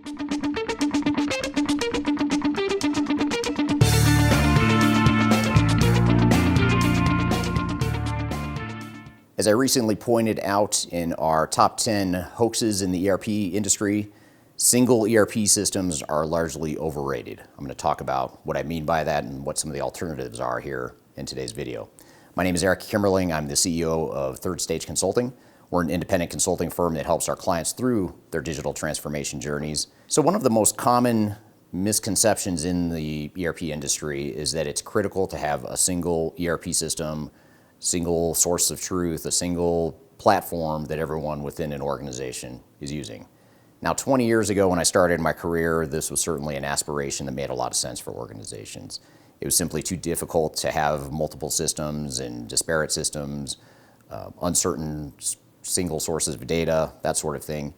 As I recently pointed out in our top 10 hoaxes in the ERP industry, single ERP systems are largely overrated. I'm going to talk about what I mean by that and what some of the alternatives are here in today's video. My name is Eric Kimmerling. I'm the CEO of Third Stage Consulting. We're an independent consulting firm that helps our clients through their digital transformation journeys. So one of the most common misconceptions in the ERP industry is that it's critical to have a single ERP system, single source of truth, a single platform that everyone within an organization is using. Now, 20 years ago when I started my career, this was certainly an aspiration that made a lot of sense for organizations. It was simply too difficult to have multiple systems and disparate systems, uncertain single sources of data, that sort of thing.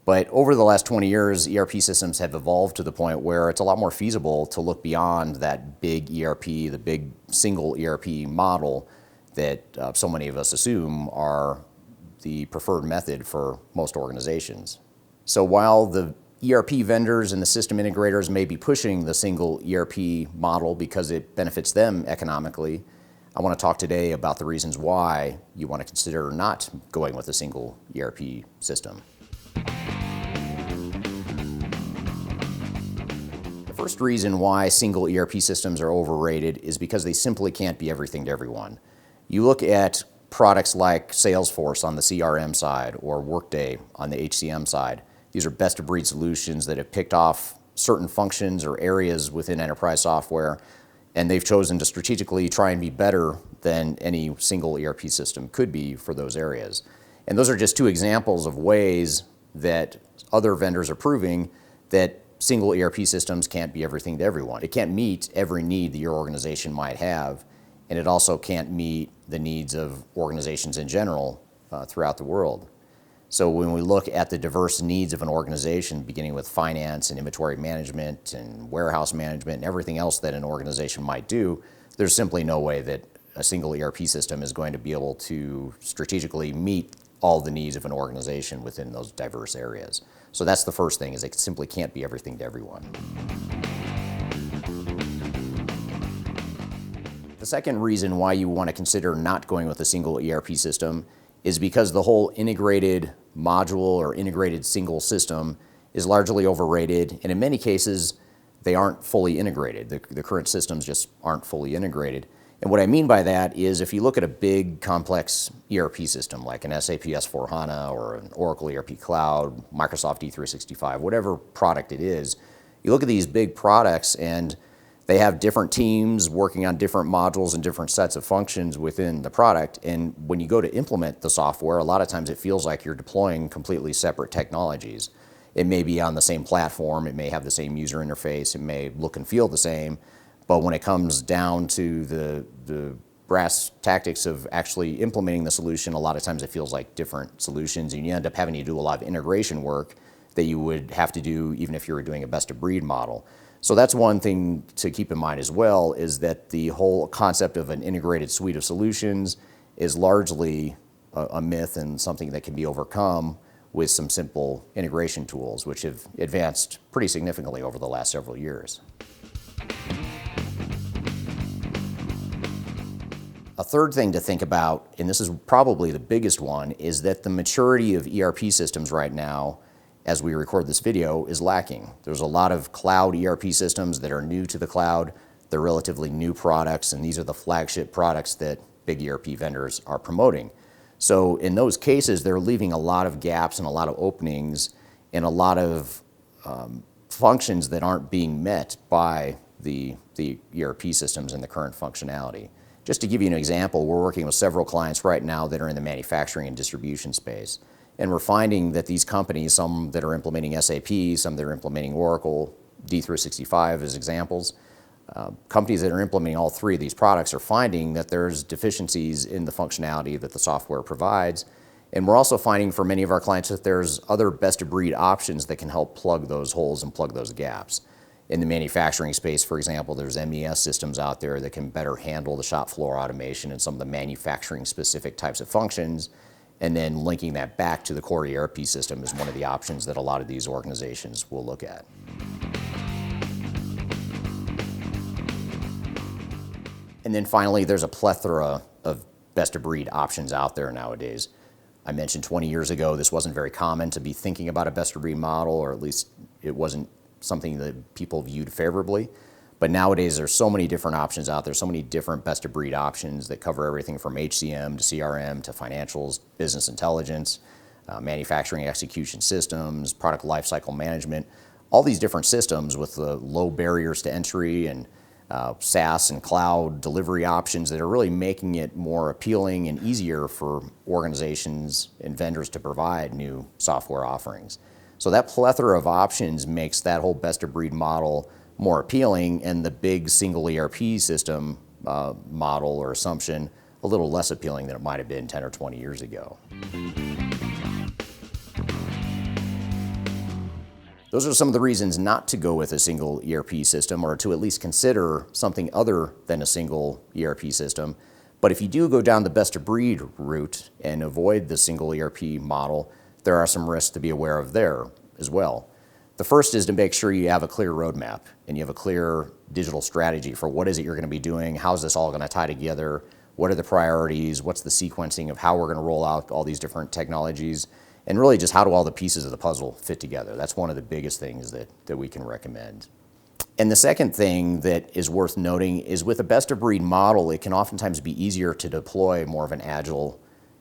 But over the last 20 years, ERP systems have evolved to the point where it's a lot more feasible to look beyond that big ERP, the big single ERP model that so many of us assume are the preferred method for most organizations. So while the ERP vendors and the system integrators may be pushing the single ERP model because it benefits them economically, I want to talk today about the reasons why you want to consider not going with a single ERP system. The first reason why single ERP systems are overrated is because they simply can't be everything to everyone. You look at products like Salesforce on the CRM side or Workday on the HCM side. These are best-of-breed solutions that have picked off certain functions or areas within enterprise software, and they've chosen to strategically try and be better than any single ERP system could be for those areas. And those are just two examples of ways that other vendors are proving that single ERP systems can't be everything to everyone. It can't meet every need that your organization might have, and it also can't meet the needs of organizations in general throughout the world. So when we look at the diverse needs of an organization, beginning with finance and inventory management and warehouse management and everything else that an organization might do, there's simply no way that a single ERP system is going to be able to strategically meet all the needs of an organization within those diverse areas. So that's the first thing, is it simply can't be everything to everyone. The second reason why you want to consider not going with a single ERP system is because the whole integrated module or integrated single system is largely overrated, and in many cases, they aren't fully integrated. The current systems just aren't fully integrated. And what I mean by that is if you look at a big, complex ERP system like an SAP S/4HANA or an Oracle ERP Cloud, Microsoft D365, whatever product it is, you look at these big products and they have different teams working on different modules and different sets of functions within the product. And when you go to implement the software, a lot of times it feels like you're deploying completely separate technologies. It may be on the same platform, it may have the same user interface, it may look and feel the same, but when it comes down to the brass tactics of actually implementing the solution, a lot of times it feels like different solutions, and you end up having to do a lot of integration work that you would have to do even if you were doing a best-of-breed model. So that's one thing to keep in mind as well, is that the whole concept of an integrated suite of solutions is largely a myth and something that can be overcome with some simple integration tools, which have advanced pretty significantly over the last several years. A third thing to think about, and this is probably the biggest one, is that the maturity of ERP systems right now, as we record this video, is lacking. There's a lot of cloud ERP systems that are new to the cloud. They're relatively new products, and these are the flagship products that big ERP vendors are promoting. So in those cases, they're leaving a lot of gaps and a lot of openings and a lot of functions that aren't being met by the ERP systems and the current functionality. Just to give you an example, we're working with several clients right now that are in the manufacturing and distribution space. And we're finding that these companies, some that are implementing SAP, some that are implementing Oracle, D365 as examples, companies that are implementing all three of these products are finding that there's deficiencies in the functionality that the software provides. And we're also finding for many of our clients that there's other best-of-breed options that can help plug those holes and plug those gaps. In the manufacturing space, for example, there's MES systems out there that can better handle the shop floor automation and some of the manufacturing-specific types of functions. and then linking that back to the core ERP system is one of the options that a lot of these organizations will look at. And then finally, there's a plethora of best-of-breed options out there nowadays. I mentioned 20 years ago, this wasn't very common to be thinking about a best-of-breed model, or at least it wasn't something that people viewed favorably. But nowadays, there's so many different options out there, so many different best-of-breed options that cover everything from HCM to CRM to financials, business intelligence, manufacturing execution systems, product lifecycle management, all these different systems with the low barriers to entry and SaaS and cloud delivery options that are really making it more appealing and easier for organizations and vendors to provide new software offerings. So that plethora of options makes that whole best-of-breed model more appealing, and the big single ERP system model or assumption a little less appealing than it might have been 10 or 20 years ago. Those are some of the reasons not to go with a single ERP system, or to at least consider something other than a single ERP system. But if you do go down the best-of-breed route and avoid the single ERP model, there are some risks to be aware of there as well. The first is to make sure you have a clear roadmap and you have a clear digital strategy for what is it you're going to be doing, how's this all going to tie together, what are the priorities, what's the sequencing of how we're going to roll out all these different technologies, and really just how do all the pieces of the puzzle fit together. That's one of the biggest things that we can recommend. And the second thing that is worth noting is with a best-of-breed model, it can oftentimes be easier to deploy more of an agile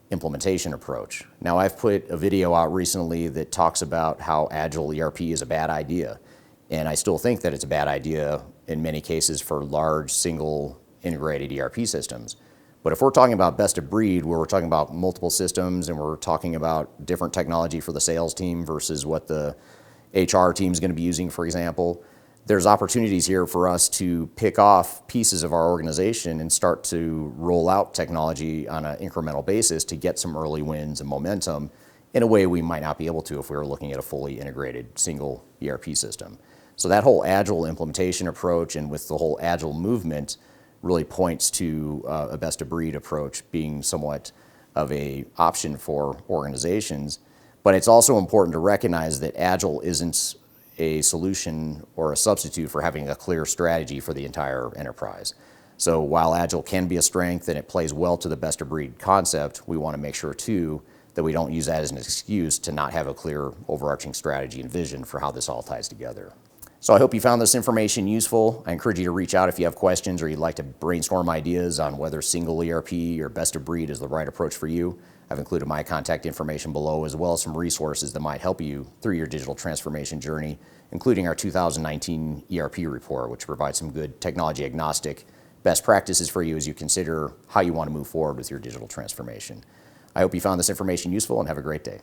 implementation approach. Now, I've put a video out recently that talks about how agile ERP is a bad idea, and I still think that it's a bad idea in many cases for large single integrated ERP systems. But if we're talking about best of breed, where we're talking about multiple systems and we're talking about different technology for the sales team versus what the HR team is going to be using, for example, there's opportunities here for us to pick off pieces of our organization and start to roll out technology on an incremental basis to get some early wins and momentum in a way we might not be able to if we were looking at a fully integrated single ERP system. So that whole agile implementation approach, and with the whole agile movement, really points to a best-of-breed approach being somewhat of an option for organizations. But it's also important to recognize that agile isn't a solution or a substitute for having a clear strategy for the entire enterprise. So while agile can be a strength and it plays well to the best-of-breed concept, we want to make sure too that we don't use that as an excuse to not have a clear overarching strategy and vision for how this all ties together. So I hope you found this information useful. I encourage you to reach out if you have questions or you'd like to brainstorm ideas on whether single ERP or best-of-breed is the right approach for you. I've included my contact information below, as well as some resources that might help you through your digital transformation journey, including our 2019 ERP report, which provides some good technology-agnostic best practices for you as you consider how you want to move forward with your digital transformation. I hope you found this information useful, and have a great day.